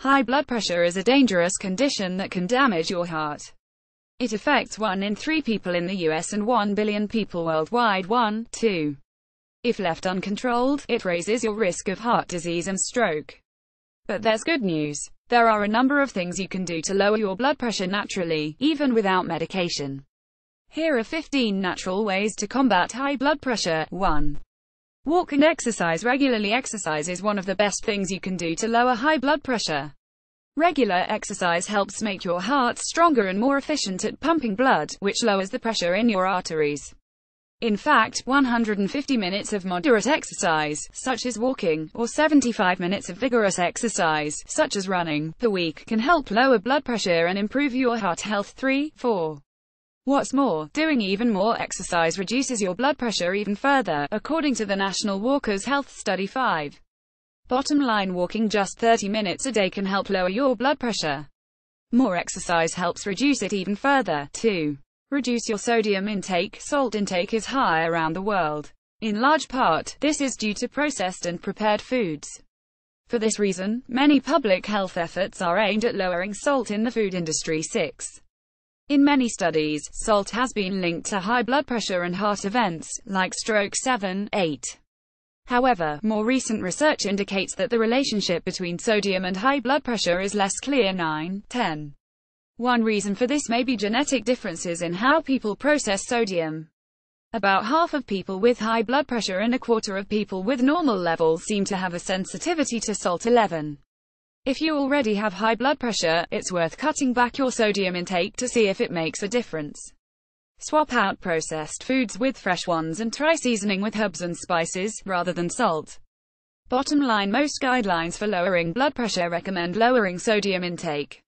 High blood pressure is a dangerous condition that can damage your heart. It affects 1 in 3 people in the US and 1 billion people worldwide. 1, 2. If left uncontrolled, it raises your risk of heart disease and stroke. But there's good news. There are a number of things you can do to lower your blood pressure naturally, even without medication. Here are 15 natural ways to combat high blood pressure. 1. Walk and exercise regularly. Exercise is one of the best things you can do to lower high blood pressure. Regular exercise helps make your heart stronger and more efficient at pumping blood, which lowers the pressure in your arteries. In fact, 150 minutes of moderate exercise, such as walking, or 75 minutes of vigorous exercise, such as running, per week, can help lower blood pressure and improve your heart health. 3, 4. What's more, doing even more exercise reduces your blood pressure even further, according to the National Walkers' Health Study. 5. Bottom line, walking just 30 minutes a day can help lower your blood pressure. More exercise helps reduce it even further. 2. Reduce your sodium intake. Salt intake is high around the world. In large part, this is due to processed and prepared foods. For this reason, many public health efforts are aimed at lowering salt in the food industry. 6. In many studies, salt has been linked to high blood pressure and heart events, like stroke. 7, 8. However, more recent research indicates that the relationship between sodium and high blood pressure is less clear. 9, 10. One reason for this may be genetic differences in how people process sodium. About half of people with high blood pressure and a quarter of people with normal levels seem to have a sensitivity to salt. 11. If you already have high blood pressure, it's worth cutting back your sodium intake to see if it makes a difference. Swap out processed foods with fresh ones and try seasoning with herbs and spices, rather than salt. Bottom line, most guidelines for lowering blood pressure recommend lowering sodium intake.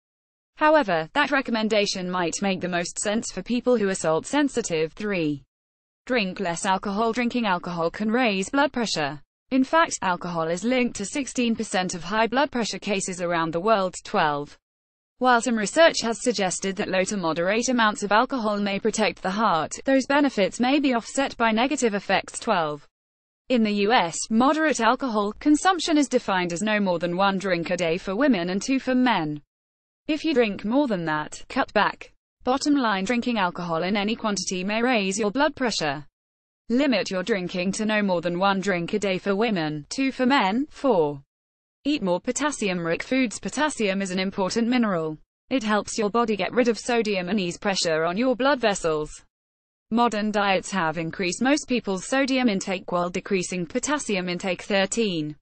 However, that recommendation might make the most sense for people who are salt sensitive. 3. Drink less alcohol. Drinking alcohol can raise blood pressure. In fact, alcohol is linked to 16% of high blood pressure cases around the world. 12. While some research has suggested that low to moderate amounts of alcohol may protect the heart, those benefits may be offset by negative effects. 12. In the US, moderate alcohol consumption is defined as no more than 1 drink a day for women and 2 for men. If you drink more than that, cut back. Bottom line, drinking alcohol in any quantity may raise your blood pressure. Limit your drinking to no more than 1 drink a day for women, 2 for men. 4. Eat more potassium-rich foods. Potassium is an important mineral. It helps your body get rid of sodium and ease pressure on your blood vessels. Modern diets have increased most people's sodium intake while decreasing potassium intake. 13.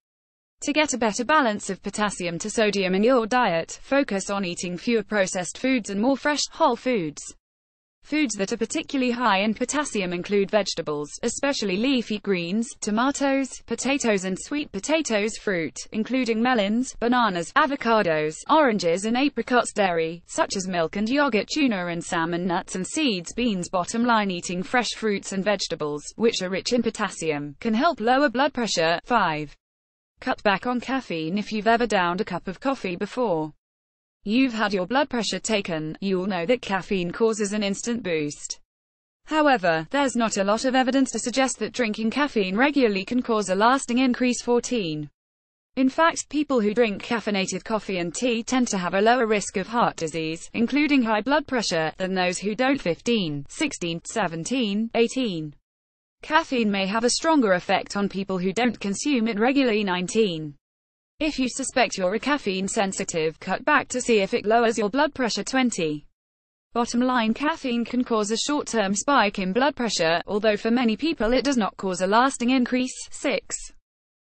To get a better balance of potassium to sodium in your diet, focus on eating fewer processed foods and more fresh, whole foods. Foods that are particularly high in potassium include vegetables, especially leafy greens, tomatoes, potatoes and sweet potatoes, fruit, including melons, bananas, avocados, oranges and apricots, dairy, such as milk and yogurt, tuna and salmon, nuts and seeds, beans. Bottom line, eating fresh fruits and vegetables, which are rich in potassium, can help lower blood pressure. 5. Cut back on caffeine. If you've ever downed a cup of coffee before you've had your blood pressure taken, you'll know that caffeine causes an instant boost. However, there's not a lot of evidence to suggest that drinking caffeine regularly can cause a lasting increase. 14. In fact, people who drink caffeinated coffee and tea tend to have a lower risk of heart disease, including high blood pressure, than those who don't. 15, 16, 17, 18. Caffeine may have a stronger effect on people who don't consume it regularly. 19. If you suspect you're a caffeine sensitive, cut back to see if it lowers your blood pressure. 20. Bottom line, caffeine can cause a short-term spike in blood pressure, although for many people it does not cause a lasting increase. 6.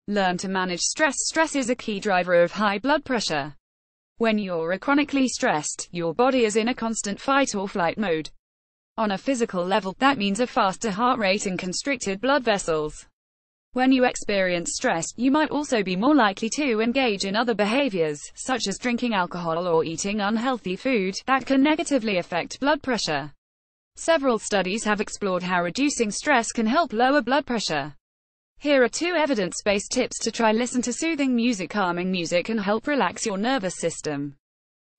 Learn to manage stress. Stress is a key driver of high blood pressure. When you're chronically stressed, your body is in a constant fight or flight mode. On a physical level, that means a faster heart rate and constricted blood vessels. When you experience stress, you might also be more likely to engage in other behaviors, such as drinking alcohol or eating unhealthy food, that can negatively affect blood pressure. Several studies have explored how reducing stress can help lower blood pressure. Here are 2 evidence-based tips to try. Listen to soothing music. Calming music can help relax your nervous system.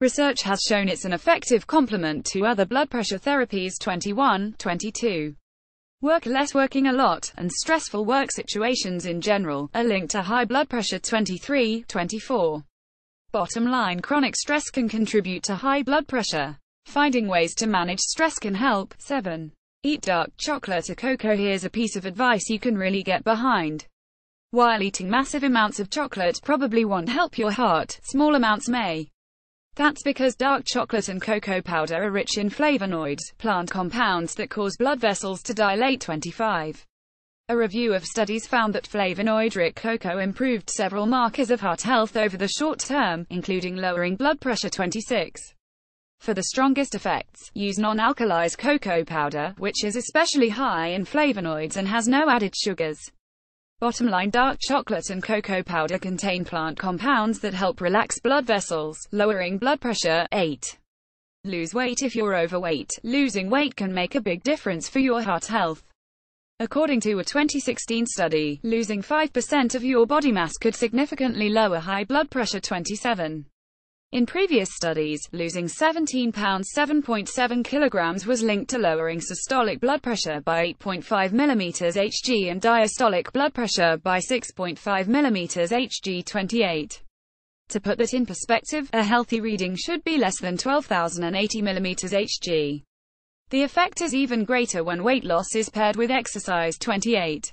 Research has shown it's an effective complement to other blood pressure therapies. 21, 22. Work less. Working a lot, and stressful work situations in general, are linked to high blood pressure. 23, 24. Bottom line, chronic stress can contribute to high blood pressure. Finding ways to manage stress can help. 7. Eat dark chocolate or cocoa. Here's a piece of advice you can really get behind. While eating massive amounts of chocolate probably won't help your heart, small amounts may. That's because dark chocolate and cocoa powder are rich in flavonoids, plant compounds that cause blood vessels to dilate. 25. A review of studies found that flavonoid-rich cocoa improved several markers of heart health over the short term, including lowering blood pressure. 26. For the strongest effects, use non-alkalized cocoa powder, which is especially high in flavonoids and has no added sugars. Bottom line, dark chocolate and cocoa powder contain plant compounds that help relax blood vessels, lowering blood pressure. 8. Lose weight. If you're overweight, losing weight can make a big difference for your heart health. According to a 2016 study, losing 5% of your body mass could significantly lower high blood pressure. 27. In previous studies, losing 17 pounds 7.7 kilograms was linked to lowering systolic blood pressure by 8.5 mm Hg and diastolic blood pressure by 6.5 mm Hg. 28. To put that in perspective, a healthy reading should be less than 12,080 mm Hg. The effect is even greater when weight loss is paired with exercise. 28.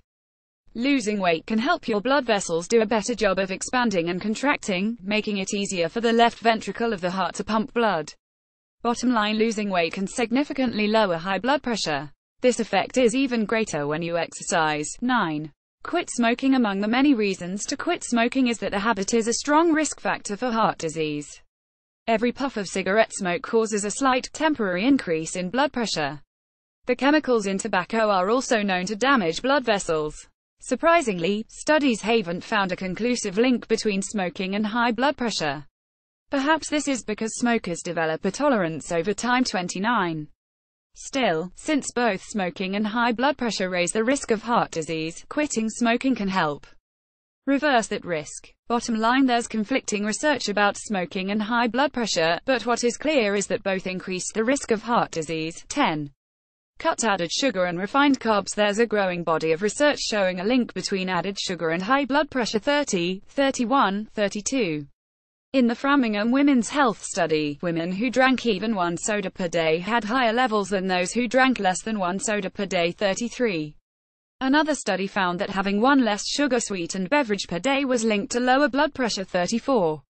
Losing weight can help your blood vessels do a better job of expanding and contracting, making it easier for the left ventricle of the heart to pump blood. Bottom line, losing weight can significantly lower high blood pressure. This effect is even greater when you exercise. 9. Quit smoking. Among the many reasons to quit smoking is that the habit is a strong risk factor for heart disease. Every puff of cigarette smoke causes a slight, temporary increase in blood pressure. The chemicals in tobacco are also known to damage blood vessels. Surprisingly, studies haven't found a conclusive link between smoking and high blood pressure. Perhaps this is because smokers develop a tolerance over time. 29. Still, since both smoking and high blood pressure raise the risk of heart disease, quitting smoking can help reverse that risk. Bottom line, there's conflicting research about smoking and high blood pressure, but what is clear is that both increase the risk of heart disease. 10. Cut added sugar and refined carbs. There's a growing body of research showing a link between added sugar and high blood pressure. 30, 31, 32. In the Framingham Women's Health Study, women who drank even one soda per day had higher levels than those who drank less than one soda per day. 33. Another study found that having one less sugar-sweetened beverage per day was linked to lower blood pressure. 34.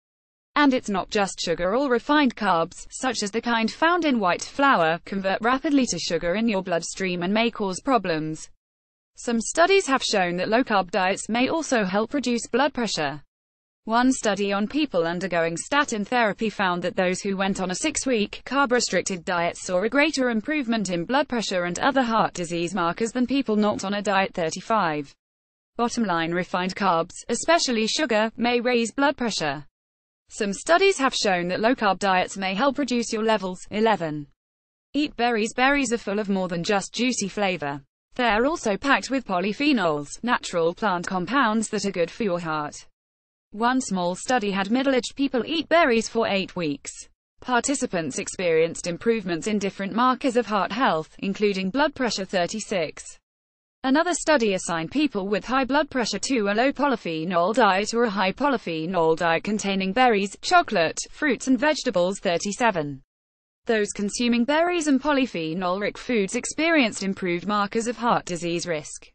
And it's not just sugar. All refined carbs, such as the kind found in white flour, convert rapidly to sugar in your bloodstream and may cause problems. Some studies have shown that low-carb diets may also help reduce blood pressure. One study on people undergoing statin therapy found that those who went on a 6-week, carb-restricted diet saw a greater improvement in blood pressure and other heart disease markers than people not on a diet. 35. Bottom line, refined carbs, especially sugar, may raise blood pressure. Some studies have shown that low-carb diets may help reduce your levels. 11. Eat berries. Berries are full of more than just juicy flavor. They're also packed with polyphenols, natural plant compounds that are good for your heart. One small study had middle-aged people eat berries for 8 weeks. Participants experienced improvements in different markers of heart health, including blood pressure. 36. Another study assigned people with high blood pressure to a low polyphenol diet or a high polyphenol diet containing berries, chocolate, fruits and vegetables. 37. Those consuming berries and polyphenol-rich foods experienced improved markers of heart disease risk.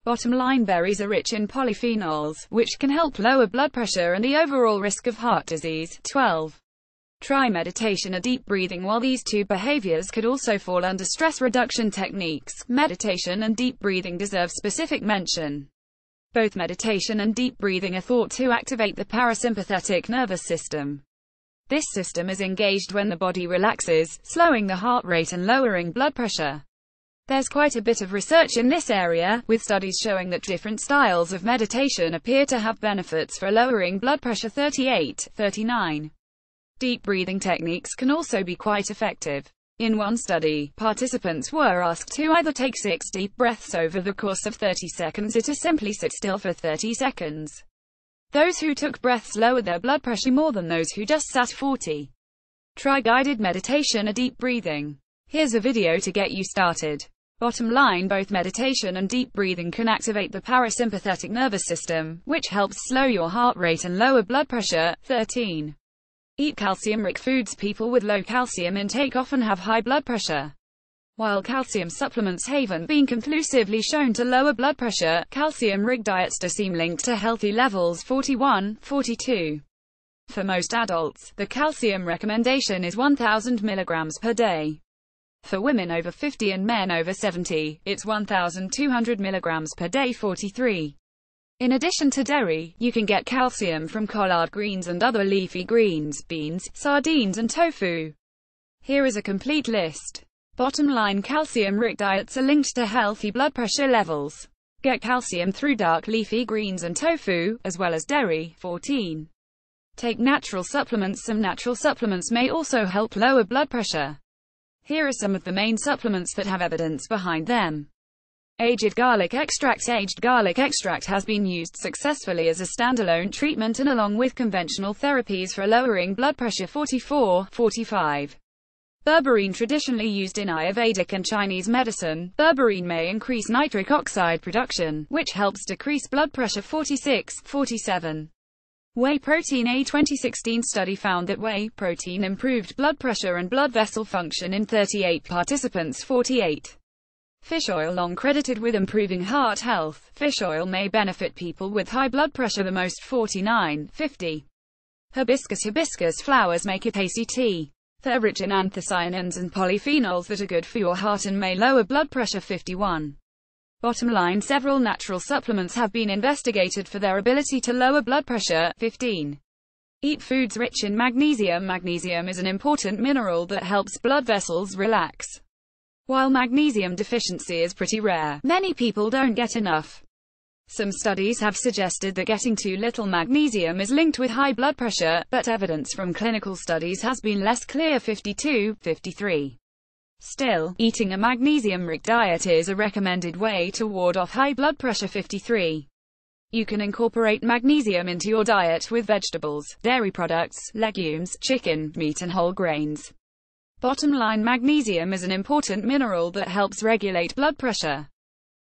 Bottom line, berries are rich in polyphenols, which can help lower blood pressure and the overall risk of heart disease. 12. Try meditation or deep breathing. While these two behaviors could also fall under stress reduction techniques, meditation and deep breathing deserve specific mention. Both meditation and deep breathing are thought to activate the parasympathetic nervous system. This system is engaged when the body relaxes, slowing the heart rate and lowering blood pressure. There's quite a bit of research in this area, with studies showing that different styles of meditation appear to have benefits for lowering blood pressure. 38, 39. Deep breathing techniques can also be quite effective. In one study, participants were asked to either take 6 deep breaths over the course of 30 seconds or to simply sit still for 30 seconds. Those who took breaths lowered their blood pressure more than those who just sat. 40. Try guided meditation or deep breathing. Here's a video to get you started. Bottom line, both meditation and deep breathing can activate the parasympathetic nervous system, which helps slow your heart rate and lower blood pressure. 13. Eat calcium-rich foods. People with low calcium intake often have high blood pressure. While calcium supplements haven't been conclusively shown to lower blood pressure, calcium-rich diets do seem linked to healthy levels. 41, 42. For most adults, the calcium recommendation is 1,000 mg per day. For women over 50 and men over 70, it's 1,200 mg per day. 43. In addition to dairy, you can get calcium from collard greens and other leafy greens, beans, sardines and tofu. Here is a complete list. Bottom line: calcium-rich diets are linked to healthy blood pressure levels. Get calcium through dark leafy greens and tofu, as well as dairy. 14. Take natural supplements. Some natural supplements may also help lower blood pressure. Here are some of the main supplements that have evidence behind them. Aged garlic extract. Aged garlic extract has been used successfully as a standalone treatment and along with conventional therapies for lowering blood pressure. 44, 45. Berberine. Traditionally used in Ayurvedic and Chinese medicine, berberine may increase nitric oxide production, which helps decrease blood pressure. 46, 47. Whey protein. A 2016 study found that whey protein improved blood pressure and blood vessel function in 38 participants. 48. Fish oil. Long credited with improving heart health, fish oil may benefit people with high blood pressure the most. 49, 50. Hibiscus. Hibiscus flowers make a tasty tea. They're rich in anthocyanins and polyphenols that are good for your heart and may lower blood pressure. 51. Bottom line: several natural supplements have been investigated for their ability to lower blood pressure. 15. Eat foods rich in magnesium. Magnesium is an important mineral that helps blood vessels relax. While magnesium deficiency is pretty rare, many people don't get enough. Some studies have suggested that getting too little magnesium is linked with high blood pressure, but evidence from clinical studies has been less clear. 52, 53. Still, eating a magnesium-rich diet is a recommended way to ward off high blood pressure. 53. You can incorporate magnesium into your diet with vegetables, dairy products, legumes, chicken, meat and whole grains. Bottom line: magnesium is an important mineral that helps regulate blood pressure.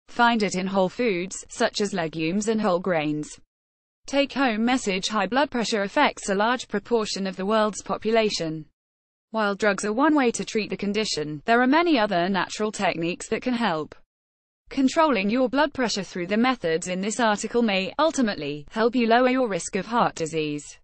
Find it in whole foods, such as legumes and whole grains. Take-home message: high blood pressure affects a large proportion of the world's population. While drugs are one way to treat the condition, there are many other natural techniques that can help. Controlling your blood pressure through the methods in this article may, ultimately, help you lower your risk of heart disease.